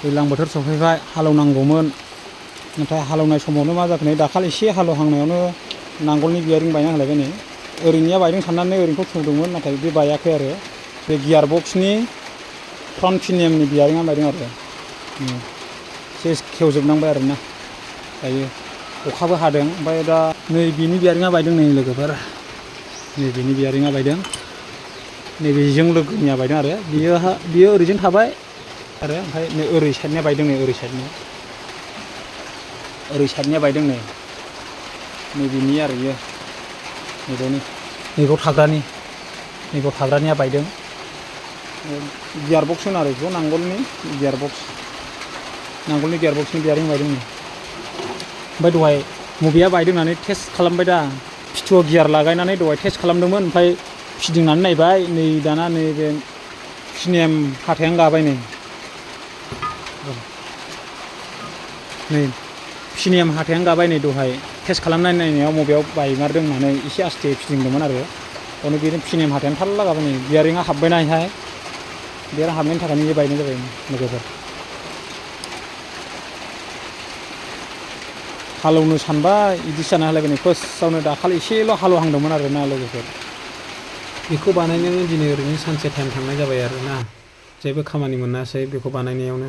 दैज्लां बोथोर सफैबाय हालौनांगौमोन नाथाय हालौनाय समावनो मा जाखो नै दाखालि एसे हालौहांनायावनो नांगोलनि बियारिं बायना होलायबाय नै ओरैनिया बायदों साननानै ओरैनिखौ थुदोंमोन नाथाय बे बायाखै आरो बे गियार बक्सनि फ्रन्ट पिनियमनि बियारिंआ बायदों आरो सेस खेवजोबनांबाय आरोना दायो अखाबो हादों ओमफ्राय दा नै बिनि बियारिंआ बायदों नै लोगोफोर नैबेनि बियारिंआ बायदों नैबेजों लोगोनिया बायदों आरो बियो ओरैजों थाबाय आरो ओमफ्राय नै ओरै साइडनिया बायदों नै ओरै साइडनिया बायदों नै नैबेनि आरो बियो नैबाव थाग्रानिया बायदों गियार बक्स होनो आरो बेखौ नांगोलनि गियार बक्सनि बियारिं बायदों नै ओमफ्राय दहाय मबेया बायदों होननानै टेस्ट खालामबाय दा फिथुआव गियार लागायनानै दहाय टेस्ट खालामदोंमोन ओमफ्राय फिदिंनानै नायबाय नै दाना नैबे पिनियम हाथायानो गाबाय नै पिनियम हाथायानो गाबाय नै दहाय टेस्ट खालामनानै नायनायाव मबेयाव बायमारदों होननानै एसे आस्थे फिदिंदोंमोन आरो बेयावनो बेनो पिनियम हाथायानो थाल्ला गाबाय नै बियारिंआ हाब्बायना बेहाय बियारिं हाबनायनि थाखायनो बे बायनाय जाबाय लोगोफोर हालौनो सानबाय बिदिसो जाना होलायबाय नै फार्स्टआवनो दाखालि एसेल' हालौहांदोंमोन आरो ना लोगोफोर बेखौ बानायनायावनो दिनै ओरैनो सानसे टाइम थांनाय जाबाय आरो ना जेबो खामानि मोनासै बेखौ बानायनायावनो